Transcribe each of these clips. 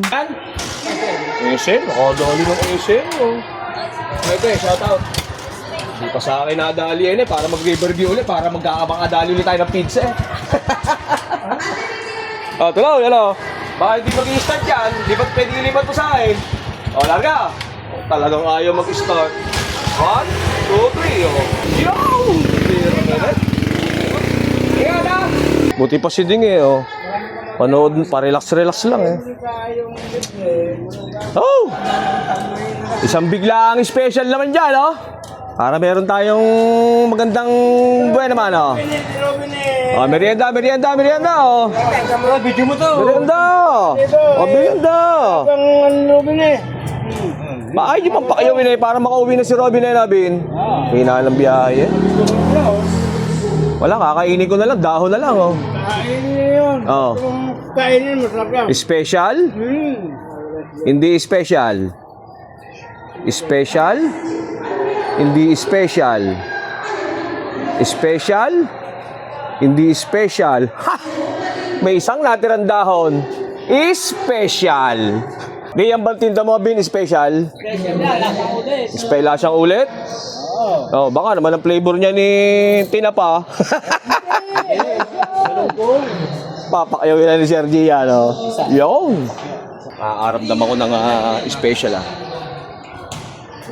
Yan. SM, nakadali ng SM. Ito eh, shoutout. Hindi pa sa akin nadali yan eh, para mag-review ulit, para magkakabang-adali ulit tayo ng pizza eh. Oh, tuloy, ano? Baka hindi mag-i-start yan, hindi ba't pwede ilipat mo sa akin? O, larga. O, talagang ayaw mag-start. 1, 2, 3, o. Yo! Ingat ha! Buti pa si Ding eh, o. Panood, pa-relax-relax lang eh. Oh! Isang biglaang special naman dyan, o. Para meron tayong magandang buwan naman, o. Oh, merienda, oh. Video mo to. Merienda. Oh, merienda. Ay, di pa pakayawin eh, para makauwi na si Robin eh, Robin. Hina lang biyahe eh. Wala, kakainin ko na lang, dahon na lang, oh. Kainin yun. Oh. Kainin, masarap lang. Special? Hindi special. Special? Hindi special. Special? Hindi special. Ha! May isang natirang dahon. Special. Di yan bang tinda mo, Bin? Special? Special siyang ulit? Oh, baka naman ang flavor niya ni Tinapa. Papakayawin na ni Sergi yan, oh. Yung. Maaarap ko ng special, ah.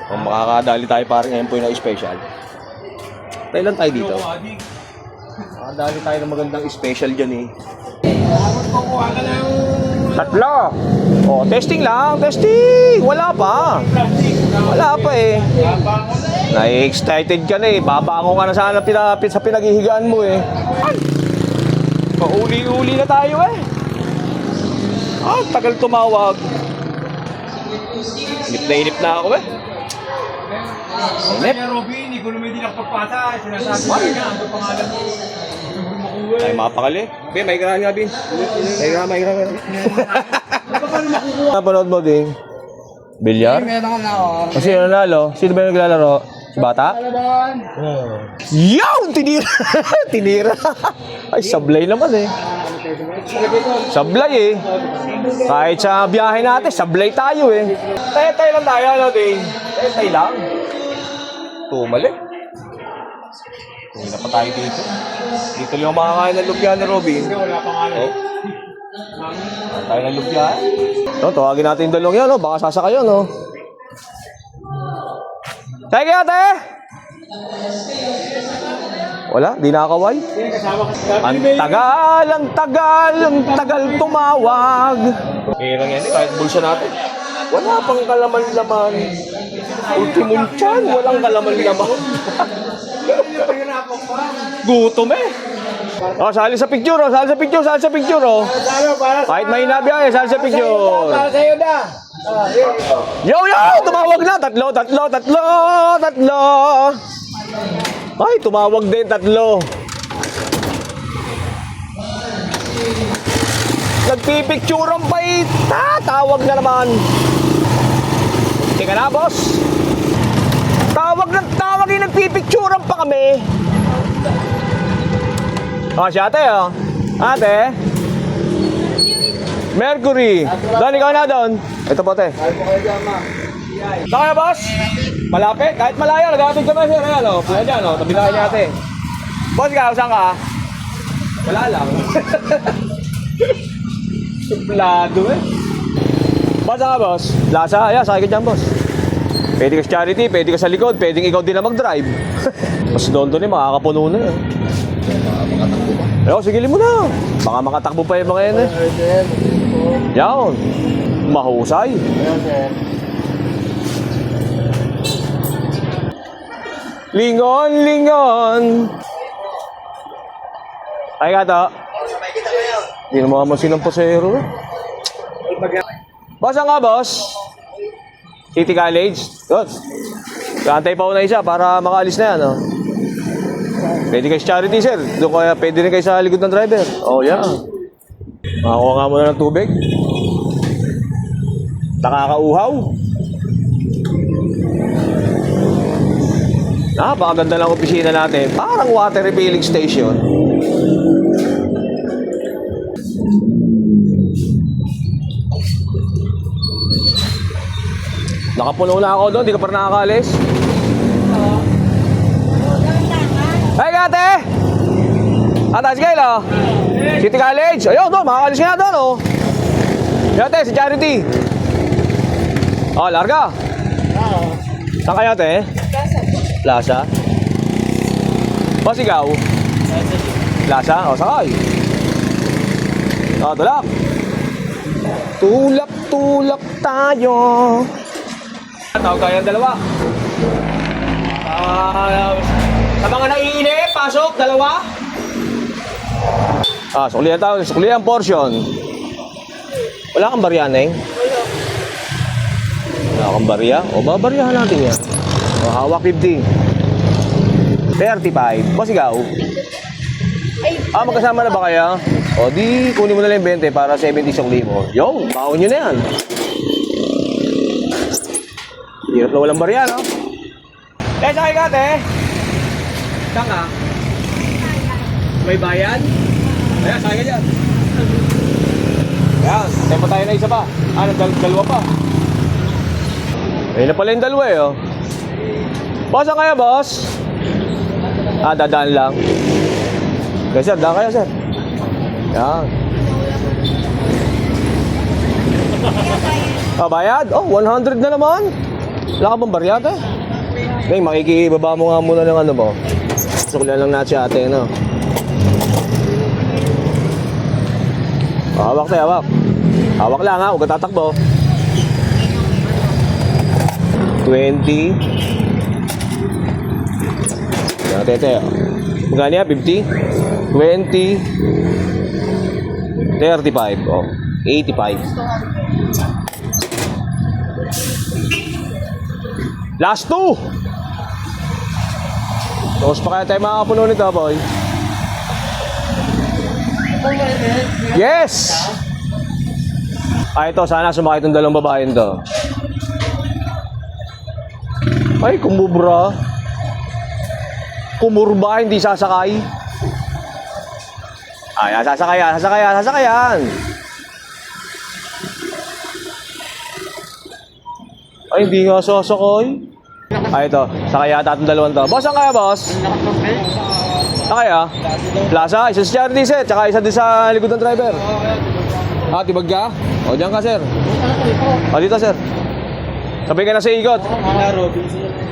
Kung makakadali tayo parang ngayon po yung special. Tayo lang tayo dito. Makakadali tayo ng magandang special dyan, eh. Tatlo. Oh, testing lang, testing. Wala pa. Wala pa eh. Na-excited ka na eh. Babango ka na sana pinapit sa pinaghihigaan mo eh. Ay! Pauli-uli na tayo eh. Ah, tagal tumawag. Inip na ako eh. Inip. Robin, hindi ko naman din nakapagpasa. Sinasabi niya, ang pangalan mo. Ay, mapakali. Be, may grahan nga, Bin. May grahan. Napanood mo din? Bilyar? Meron na ako. Kasi sino nanalo? Sino ba yung naglalaro? Si Bata? Yaw! Tinira! Tinira! Ay, sablay naman eh. Sablay eh. Kahit sa biyahe natin, sablay tayo eh. Tay lang tayo, ano din? Tay lang. Tumali. Hindi na pa tayo dito. Dito yung makakain ng lupya ni Robin. Wala pang ano. Oh. Tayo ng lupya. No, tawagin natin yung dalawang yan, no? Baka sasakayo, no? Tayo kaya, tayo! Wala, di nakakaway. Ang tagal tumawag. Hirang yan eh, kahit bulsa natin. Wala pang kalaman-laman. Ultimong tiyan, walang kalaman-laman. Gutom eh. Oh, sali sa picture, oh. Sali sa picture, oh. Kahit may nabiyahe, sali sa picture. Para sa'yo na. Yo! Tumawag na! Tatlo! Ay, tumawag din, tatlo. Nagpipicturean pa eh. Tawag na naman. Tika na, boss. Tawag eh. Nagpipicturean pa kami. Oh, si ate, oh. Ate. Mercury. Doon, ikaw na doon. Ito po, te. Kaya, boss? Malapit? Kahit malayo, nag-aatid ka ba, sir? Ayan, oh. Pula dyan, oh. Tabi na niya, ate. Boss, ikaw, saan ka? Wala lang. Suplado, eh. Boss, saan ka, boss? Lasa? Ayan, sakit dyan, boss. Pwede ka sa charity, pwede ka sa likod, pwedeng ikaw din na mag-drive. Mas doon eh, makakapuno na, eh. Ayaw, sigilin mo na. Baka makatakbo pa yung mga yan eh. Yan. Mahusay. Lingon. Ay ka to. Hindi na mga masinang pasero. Boss, ang nga boss? City College. Good. Kantay pa una isa para makaalis na yan. Oh. Pwede kayo sa charity, sir. Doon kaya pwede rin kayo sa likod ng driver. Oh, yeah. Makakuha nga muna ng tubig. Nakakauhaw. Napakaganda lang opisina natin. Parang water refilling station. Nakapuno na ako doon, di ka pa nakakalis. Hey, ate! Ate, si Kyle, oh. City College. Ayun, doon, makakalis ka na doon, oh. Ate, si Charity. Oh, larga. Saan kayo, ate? Plaza. Pasigaw. Plaza? O, sakay. O, tulak. Tulak tayo. Tawag tayo ang dalawa. Sa mga naiinip, pasok, dalawa. Suklihan tayo. Suklihan portion. Wala kang barya, Neng? Wala kang barya? O, babaryahan natin yan. O, hawak 50. 35. Pasigaw. Magkasama na ba kaya? O, di, kunin mo na lang yung 20 para 70 sa uli mo. Yo, baon nyo na yan. Hirap na walang barya, no? Sakay ka, te. Saan ka? May bayan? Ayan, sakay ka dyan. Ayan, tayo pa tayo na isa pa. Dalawa pa. Ayun na pala yung dalawa, eh, oh. Boss, saan kaya, boss? Dadaan lang. Okay, sir, daan kayo, sir. Yan. Bayad? Oh, 100 na naman. Wala ka bang baryat, eh? Okay, makikibaba mo nga muna ng ano mo. Suklihan lang natin si ate, no? Hawak tayo, hawak. Hawak lang, ha? Huwag ka tatakbo. 20. Yan, tete. Magkano yan? 50? 20. 35. Oh, 85. Last 2! Tapos pa kaya tayo makakapuno nito, boy? Yes! Ito, sana sumakay itong dalawang babaeng to. Ay, kumubra. Kumurba, hindi sasakay. Sasakayan. Ay, hindi nga sasakay. Ito, sakay yata itong dalawang to. Boss, saan kaya, boss? Saan kaya? Plaza, isa sa charity set, tsaka isa din sa likod ng driver. Tibag ka? O, dyan ka, sir. O, dito, sir. Sabay ka na sa ikot.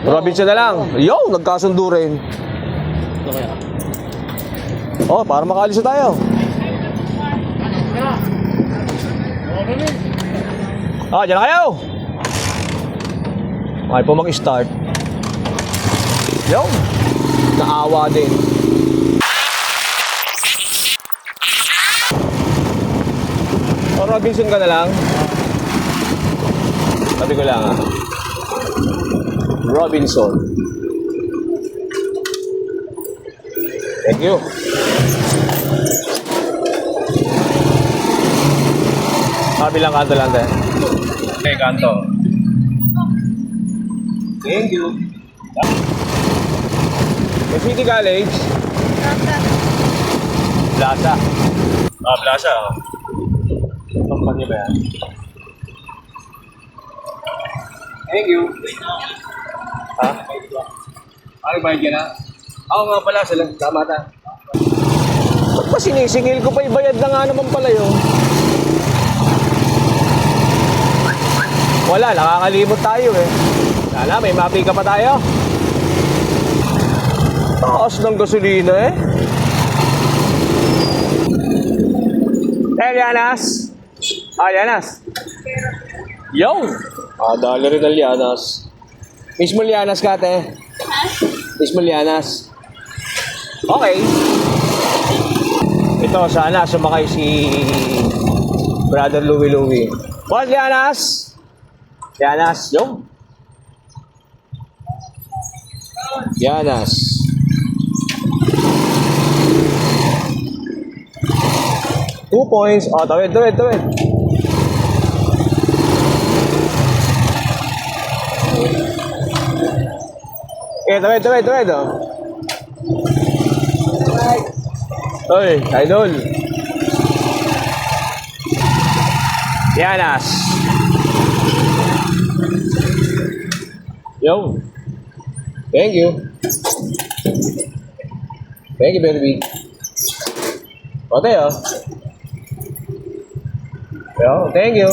Robinson na lang. Yo, nagkasundo rin. Oh, para makaalis na tayo. Dyan na kayo. Okay po mag-start. Yo, naawa din. Robinson ka na lang. Sabi ko lang, Robinson. Thank you. Kabilang kanto lang tayo. Okay, kanto. Thank you. The City College. Plaza. Plaza. Kampanya ba yan? Thank you. Ano ba yun na? Ako nga pala, tama ta. Ba't ba sinisingil ko pa ibayad na nga naman pala yun? Wala, nakakalimot tayo eh. Sana, may mapi ka pa tayo. Taas ng gasolina eh. Lianas. Lianas. Yo! Dali rin ang Lianas. Mismo Lianas ka, te. Mismo Lianas. Okay. Ito, sana sumakay si Brother Louie. Boss, Lianas! Lianas, yo! Lianas. Two points. Tawid. Tawid. Oy, idol. Yanas. Yo. Thank you. Thank you, baby. Ote, oh. Yo, thank you.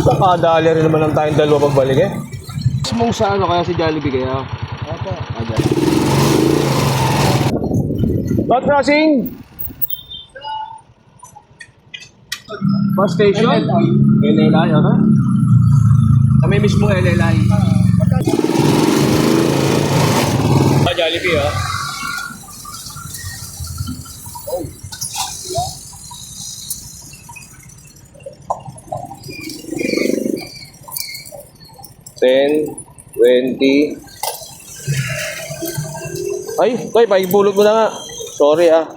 Nakadali rin naman lang tayong dalawa pagbalik eh. Mong sa ano kaya si Jollibee kaya? Opo. Not crossing! Bus station? LLI, ano? Kami mismo LLI. Jollibee, oh. $10, $20. Ay, Toy, pakipulot mo na nga. Sorry, ah.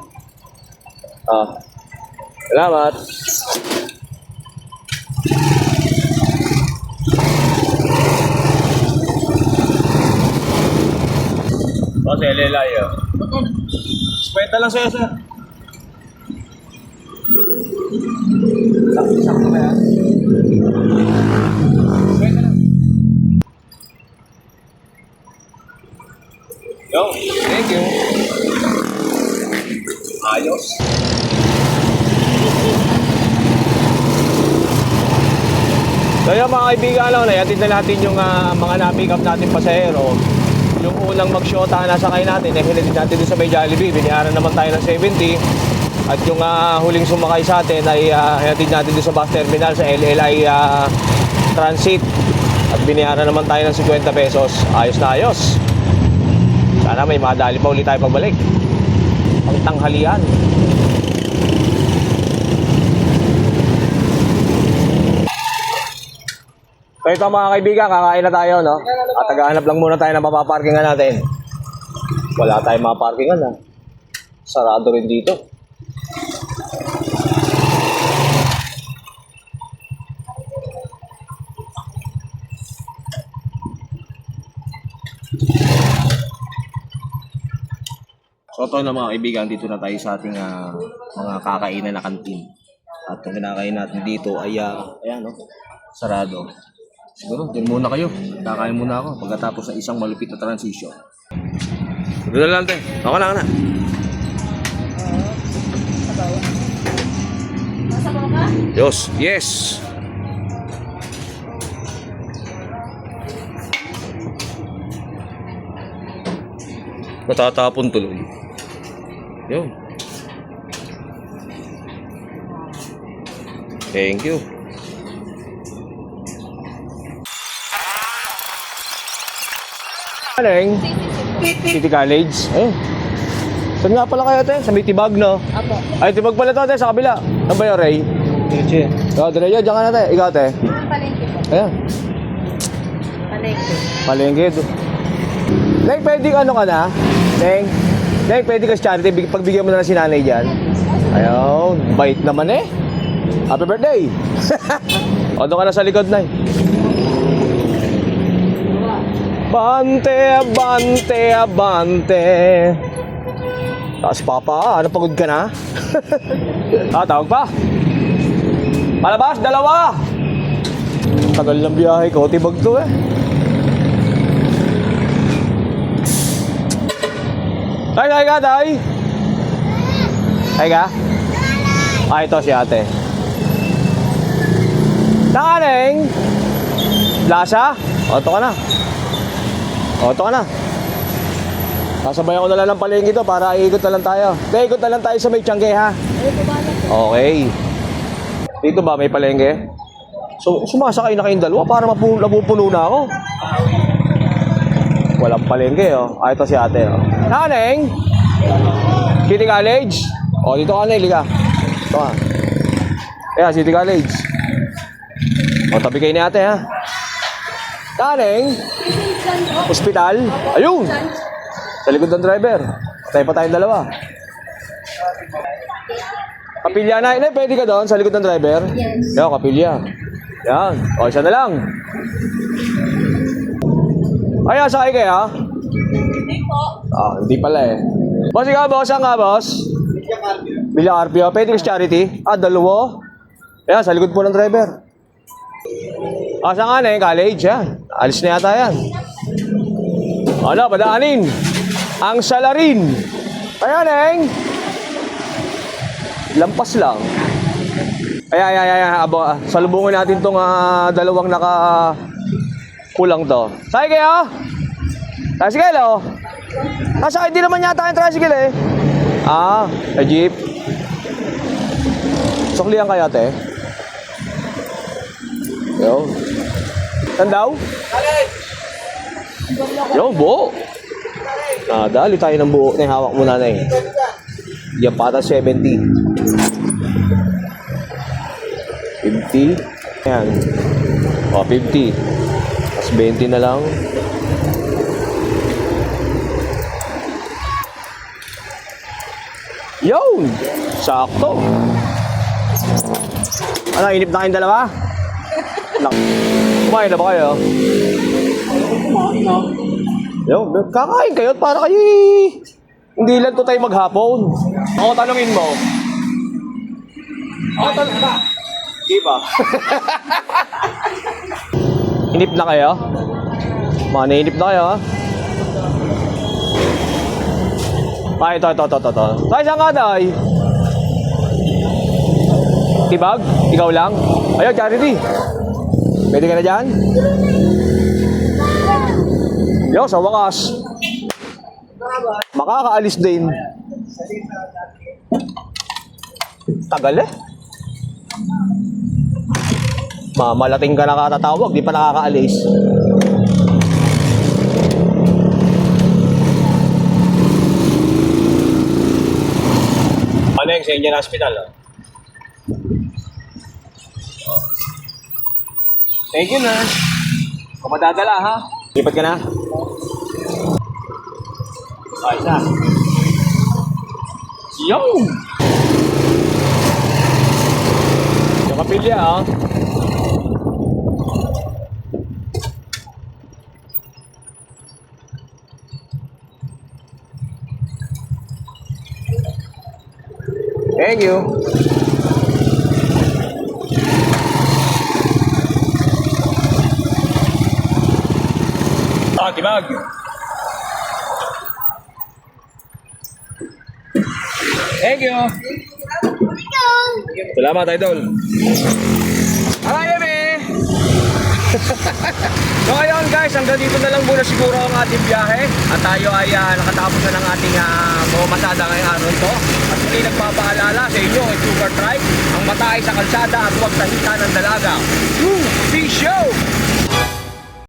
Salamat. Kasi LLI, oh. Kwenta lang sa'yo, sir. Sakto ba yan? Kwenta lang. Yo, thank you. Ayos. So yun mga kaibigan, nayatid na natin yung mga na-pick up natin pasahero. Yung unang mag-shota na sakay natin, hinatid natin doon sa may Jollibee. Biniyaran naman tayo ng 70. At yung huling sumakay sa atin ay hinatid natin doon sa bus terminal sa LLI Transit. At biniyaran naman tayo ng 50 pesos. Ayos na ayos. Sana may madali pa ulit tayo pagbalik. Ang tanghalian. So ito mga kaibigan, kakain na tayo, no? At tagahanap lang muna tayo ng mapaparkingan natin. Wala tayong mapaparkingan, ha? Sarado rin dito. So ito na mga kaibigan, dito na tayo sa ating mga kakainan na kantin. At ang kinakain natin dito ay, ayan, no? Sarado. Siguro, din muna kayo. Kakain muna ako pagkatapos ng isang malupit na transition. Doon na lang tayo. Ako na. Diyos, yes! Matatapon tuloy. Yun. Thank you. Aling? City College? Eh. Saan nga pala kayo, te? Sa may Tibag, no? Apo. Ay, Tibag pala to, te, sa kabila. Ano ba yun, Ray? Diretso. Ikaw, diretso. Diyan ka na, te. Ikaw, te. Palengke po. Ayan. Palengke. Palengke. Neng, pwede ano ka na? Neng, pwede ka sa charity. Pagbigyan mo na si nanay dyan. Ayaw, bait naman eh. Happy birthday! O, doon ka na sa likod, Nay. Bante, bante, bante. Tapos papa, ano pagod ka na? Tawag pa. Palabas, dalawa. Tagal ng biyahe ko, Tibag to eh. Tay, ka, tay. Tay ka? Ito si ate. Tanganeng. Lasa? Ito ka na. Ito ka na. Sasabayan ko na lang ng palengke ito para iikot na lang tayo. Ikot na lang tayo sa may Tiangge, ha? Okay. Dito ba may palengke? So, sumasakay na kayong dalawa para napupuno na ako. Walang palengke, oh. Ito si ate, oh. Naneng! City College? O, dito ka na, ilika. Ito ka. Kaya, City College. O, tabi kayo ni ate, ha? Naneng! Hospital? Ayun! Sa likod ng driver. Tayo pa tayong dalawa. Kapilya na. Inay, pwede ka doon sa likod ng driver? Yes. Yan, kapilya. Yan. O, isa na lang. Ay, sakay kayo? Hindi po. Hindi pala eh. Boss, ikaw, boss? Saan ka, boss? Bilyang RPO. Pwede ka sa charity? Dalawa? Ayan, sa likod po ng driver. Asa nga na yung college, yan. Alis na yata yan. Ano, padaanin. Ang salarin. Ayan, Neng. Lampas lang. Ayan. Salubungin natin tong dalawang pulang to. Sakay kayo? Tricycle, oh. Sakay din naman yata yung tricycle, eh. Sa jeep. Suklihan kaya, te? Yo. Saan daw? Yo, buo. Dali tayo ng buo. Hawak mo na, Neng. Yan pata 70. 50. Ayan. 50. Tapos 20 na lang. Yun! Sakto. Ano, inip na kayong dalawa? Kumain na ba kayo? Yo, kakain kayo at para kayo hindi lang to tayo maghapon. Ako tanungin mo. Di ba? Inip na kayo? Inip na kayo, ha? Ito. Tay, saan ka, Tay? Tibag? Ikaw lang? Ayun, Charity. Pwede ka na dyan? Yo, sa wakas. Makakaalis din. Tagal, eh. Mamalating ka nakatatawag, di pa nakakaalis. Ano yung sa Indian Hospital? Thank you, nurse. Kung madadala, ha? Lipat ka na. Isa. Yo! Yung kapilya, ha? Thank you. Tibag. Thank you. Salamat, Idol. Hi, Eme. So ngayon guys, hanggang dito na lang muna siguro ang ating biyahe. At tayo ay nakatapos na ng ating pumasada ngayong araw ito. At muli nagpapaalala sa inyo, Super Trike, ang matay sa kalsada at huwag sa hita ng dalaga. Fish Show!